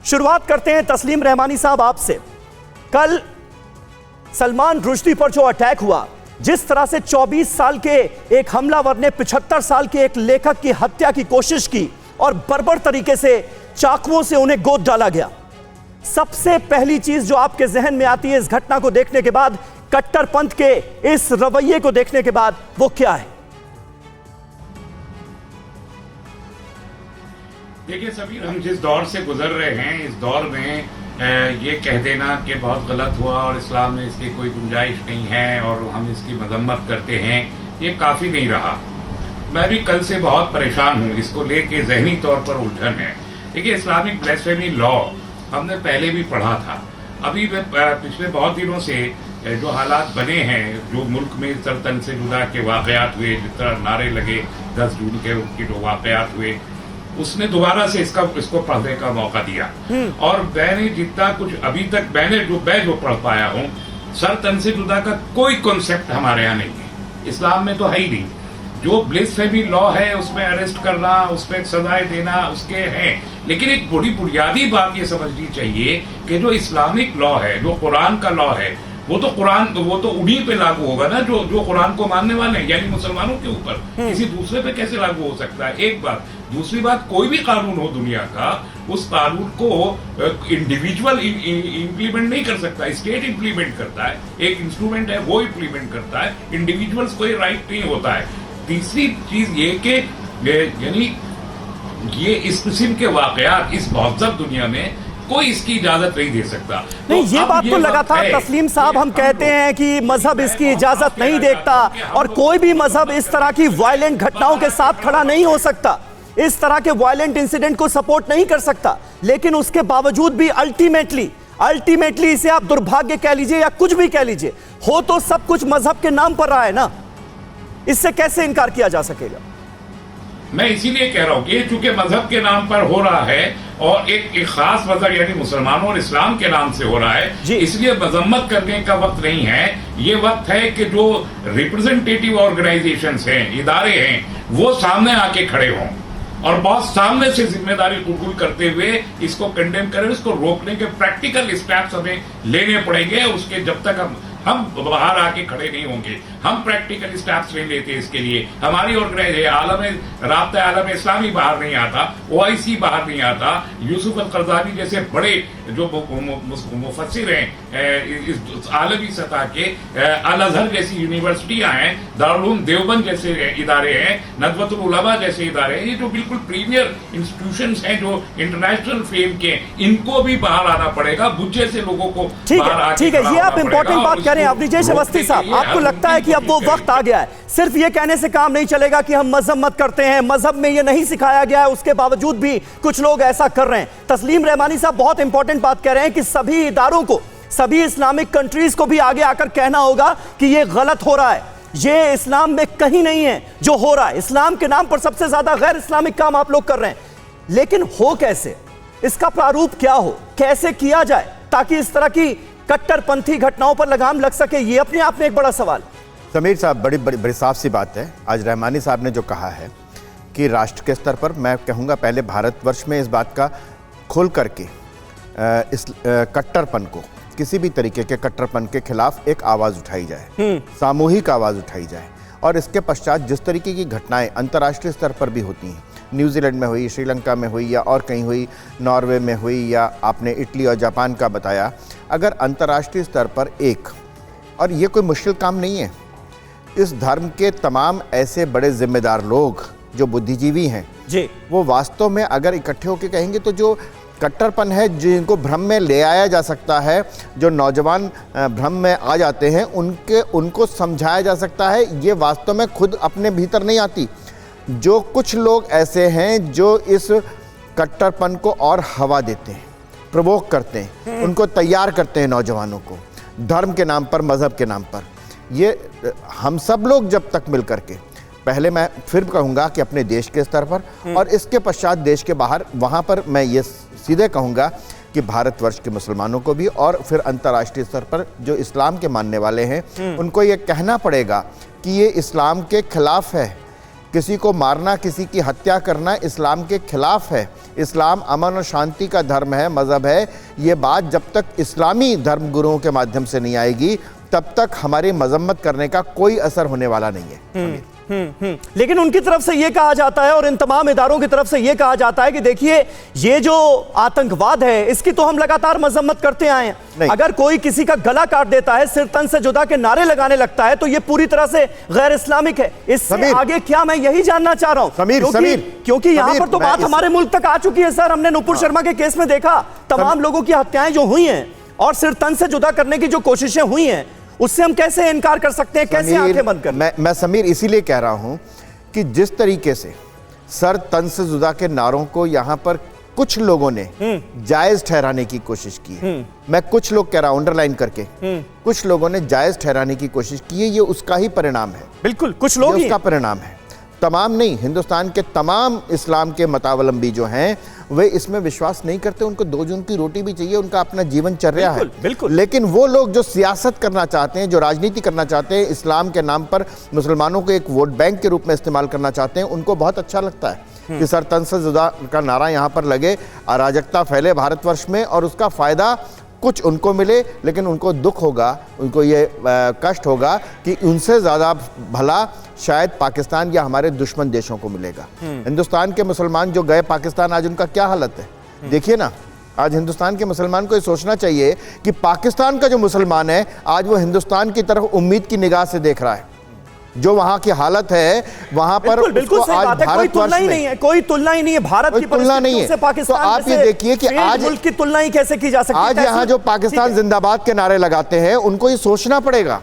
शुरुआत करते हैं तस्लीम रहमानी साहब आपसे। कल सलमान रुश्दी पर जो अटैक हुआ, जिस तरह से 24 साल के एक हमलावर ने 75 साल के एक लेखक की हत्या की कोशिश की और बर्बर तरीके से चाकुओं से उन्हें गोद डाला गया, सबसे पहली चीज जो आपके जहन में आती है इस घटना को देखने के बाद, कट्टरपंथ के इस रवैये को देखने के बाद, वो क्या है? देखिए सबीर, हम जिस दौर से गुजर रहे हैं इस दौर में ये कह देना कि बहुत गलत हुआ और इस्लाम में इसकी कोई गुंजाइश नहीं है और हम इसकी मजम्मत करते हैं, ये काफ़ी नहीं रहा। मैं भी कल से बहुत परेशान हूँ, इसको लेके जहनी तौर पर उलझन है। देखिए इस्लामिक ब्लेसफेमी लॉ हमने पहले भी पढ़ा था। अभी पिछले बहुत दिनों से जो हालात बने हैं, जो मुल्क में सरतन से जुदा के वाकयात हुए, जिस तरह नारे लगे 10 जून के, उनके जो वाकयात हुए, उसने दोबारा से इसको पढ़ने का मौका दिया। और मैंने जितना कुछ अभी तक मैं जो पढ़ पाया हूँ, सर तन से जुदा का कोई कॉन्सेप्ट हमारे यहाँ नहीं है, इस्लाम में तो है ही नहीं। जो ब्लेसफेमी लॉ है उसमें अरेस्ट करना, उसमें सजाएं देना उसके हैं, लेकिन एक बड़ी बुनियादी बात ये समझनी चाहिए कि जो इस्लामिक लॉ है, जो कुरान का लॉ है, वो तो उन्हीं पे लागू होगा ना जो कुरान को मानने वाले हैं, यानी मुसलमानों के ऊपर। किसी दूसरे पे कैसे लागू हो सकता है? एक बात। दूसरी बात, कोई भी कानून हो दुनिया का, उस कानून को इंडिविजुअल इंप्लीमेंट नहीं कर सकता, स्टेट इंप्लीमेंट करता है। एक इंस्ट्रूमेंट है वो इंप्लीमेंट करता है, इंडिविजुअल्स को राइट नहीं होता है। तीसरी चीज ये कि यानी ये इस किस्म के वाकयात इस महज़ब दुनिया में कोई इसकी इजाजत नहीं दे सकता। नहीं, ये बात तो लगातार तस्लीम साहब हम कहते हैं कि मजहब इसकी इजाजत नहीं देता और कोई भी मजहब इस तरह की वायलेंट घटनाओं के साथ खड़ा नहीं हो सकता, इस तरह के वायलेंट इंसिडेंट को सपोर्ट नहीं कर सकता। लेकिन उसके बावजूद भी अल्टीमेटली इसे आप दुर्भाग्य कह लीजिए या कुछ भी कह लीजिए, हो तो सब कुछ मजहब के नाम पर रहा है ना, इससे कैसे इनकार किया जा सकेगा? मैं इसीलिए कह रहा हूं कि चूंकि मजहब के नाम पर हो रहा है और एक खास मजहब यानी मुसलमानों और इस्लाम के नाम से हो रहा है, इसलिए मजम्मत करने का वक्त नहीं है। ये वक्त है कि जो रिप्रेजेंटेटिव ऑर्गेनाइजेशंस हैं, इदारे हैं, वो सामने आके खड़े हों और बहुत सामने से जिम्मेदारी कबूल करते हुए इसको कंडेम करें, इसको रोकने के प्रैक्टिकल स्टेप्स हमें लेने पड़ेंगे। उसके जब तक हम बाहर आके खड़े नहीं होंगे, हम प्रैक्टिकल स्टेप्स नहीं लेते इसके लिए, हमारी ऑर्गेनाइजेशन आलम इस्लामी बाहर नहीं आता, OIC बाहर नहीं आता, यूसुफ अल करज़ावी जैसे बड़े जो मुफस्सिर हैं इस आलमी सतह के, अल अज़हर जैसी यूनिवर्सिटियां हैं, दारुल उलूम देवबंद जैसे इदारे हैं, नदवतुल उलमा जैसे इदारे हैं, ये जो बिल्कुल प्रीमियर इंस्टीट्यूशंस हैं जो इंटरनेशनल फेम के, इनको भी बाहर आना पड़ेगा, बुझे से लोगों को बाहर आके ठीक है, ये आप इंपॉर्टेंट बात कह रहे हैं अब्रिजेश अवस्थी साहब। आपको लगता है कि अब वो वक्त आ गया है, सिर्फ ये कहने से काम नहीं चलेगा कि हम मजहब मत करते हैं, मजहब में ये नहीं सिखाया गया है, उसके बावजूद भी कुछ लोग ऐसा कर रहे हैं। तस्लीम रहमानी साहब बहुत इंपॉर्टेंट बात कह रहे हैं कि सभी इदारों को, सभी इस्लामिक कंट्रीज को भी आगे आकर कहना होगा कि ये गलत हो रहा है, ये इस्लाम में कहीं नहीं है जो हो रहा है, इस्लाम के नाम पर सबसे ज्यादा गैर इस्लामिक काम आप लोग कर रहे हैं। लेकिन हो कैसे, इसका प्रारूप क्या हो, कैसे किया जाए ताकि इस तरह की कट्टरपंथी घटनाओं पर लगाम लग सके, ये अपने आप में एक बड़ा सवाल। समीर साहब, बड़ी साफ सी बात है। आज रहमानी साहब ने जो कहा है कि राष्ट्र के स्तर पर, मैं कहूँगा पहले भारतवर्ष में इस बात का खोल करके इस कट्टरपन को, किसी भी तरीके के कट्टरपन के खिलाफ एक आवाज़ उठाई जाए, सामूहिक आवाज़ उठाई जाए। और इसके पश्चात जिस तरीके की घटनाएं अंतर्राष्ट्रीय स्तर पर भी होती हैं, न्यूजीलैंड में हुई, श्रीलंका में हुई या और कहीं हुई, नॉर्वे में हुई या आपने इटली और जापान का बताया, अगर अंतर्राष्ट्रीय स्तर पर एक, और ये कोई मुश्किल काम नहीं है, इस धर्म के तमाम ऐसे बड़े जिम्मेदार लोग जो बुद्धिजीवी हैं जी, वो वास्तव में अगर इकट्ठे होकर कहेंगे तो जो कट्टरपन है जिनको भ्रम में ले आया जा सकता है, जो नौजवान भ्रम में आ जाते हैं, उनको समझाया जा सकता है। ये वास्तव में खुद अपने भीतर नहीं आती। जो कुछ लोग ऐसे हैं जो इस कट्टरपन को और हवा देते हैं, प्रवोक करते हैं, उनको तैयार करते हैं नौजवानों को, धर्म के नाम पर, मज़हब के नाम पर। ये हम सब लोग जब तक मिल करके, पहले मैं फिर कहूँगा कि अपने देश के स्तर पर और इसके पश्चात देश के बाहर, वहाँ पर मैं ये सीधे कहूँगा कि भारतवर्ष के मुसलमानों को भी और फिर अंतर्राष्ट्रीय स्तर पर जो इस्लाम के मानने वाले हैं, उनको ये कहना पड़ेगा कि ये इस्लाम के खिलाफ है, किसी को मारना, किसी की हत्या करना इस्लाम के खिलाफ है। इस्लाम अमन और शांति का धर्म है, मज़हब है। ये बात जब तक इस्लामी धर्म गुरुओं के माध्यम से नहीं आएगी तब तक हमारी मजम्मत करने का कोई असर होने वाला नहीं है। लेकिन उनकी तरफ से यह कहा जाता है और इन तमाम इदारों की तरफ से यह कहा जाता है कि देखिए ये जो आतंकवाद है इसकी तो हम लगातार मजम्मत करते आए हैं। अगर कोई किसी का गला काट देता है, सिर तन से जुदा के नारे लगाने लगता है तो ये पूरी तरह से गैर इस्लामिक है। इससे आगे क्या, मैं यही जानना चाह रहा हूं क्योंकि यहां पर तो बात हमारे मुल्क तक आ चुकी है सर। हमने नुपुर शर्मा के केस में देखा तमाम लोगों की हत्याएं जो हुई हैं और सिर तन से जुदा करने की जो कोशिशें हुई हैं, उससे हम कैसे इनकार कर सकते हैं, कैसे आंखें बंद कर? मैं समीर इसीलिए कह रहा हूं कि जिस तरीके से सर तन से जुदा के नारों को यहां पर कुछ लोगों ने जायज ठहराने की कोशिश की है, मैं कुछ लोग कह रहा हूं अंडरलाइन करके, कुछ लोगों ने जायज ठहराने की कोशिश की है, ये उसका ही परिणाम है। बिल्कुल, कुछ लोग उसका परिणाम है। तमाम नहीं, हिंदुस्तान के तमाम इस्लाम के मतावलंबी जो हैं वे इसमें विश्वास नहीं करते। उनको 2 जून की रोटी भी चाहिए, उनका अपना जीवन चर्या है। बिल्कुल। लेकिन वो लोग जो सियासत करना चाहते हैं, जो राजनीति करना चाहते हैं, इस्लाम के नाम पर मुसलमानों को एक वोट बैंक के रूप में इस्तेमाल करना चाहते हैं, उनको बहुत अच्छा लगता है कि सर तन से जुदा का नारा यहाँ पर लगे, अराजकता फैले भारतवर्ष में और उसका फायदा कुछ उनको मिले। लेकिन उनको दुख होगा, उनको ये कष्ट होगा कि उनसे ज़्यादा भला शायद पाकिस्तान या हमारे दुश्मन देशों को मिलेगा। हिंदुस्तान के मुसलमान जो गए पाकिस्तान, आज उनका क्या हालत है देखिए ना। आज हिंदुस्तान के मुसलमान को ये सोचना चाहिए कि पाकिस्तान का जो मुसलमान है आज वो हिंदुस्तान की तरफ उम्मीद की निगाह से देख रहा है। जो वहां की हालत है वहां पर बिल्कुल सही बात है, कोई तुलना ही नहीं है, कोई तुलना ही नहीं है भारत की तुलना नहीं है। पाकिस्तान तो आप ये देखिए कि आज मुल्क की तुलना ही कैसे की जा सकती है। आज यहाँ जो पाकिस्तान जिंदाबाद के नारे लगाते हैं उनको ये सोचना पड़ेगा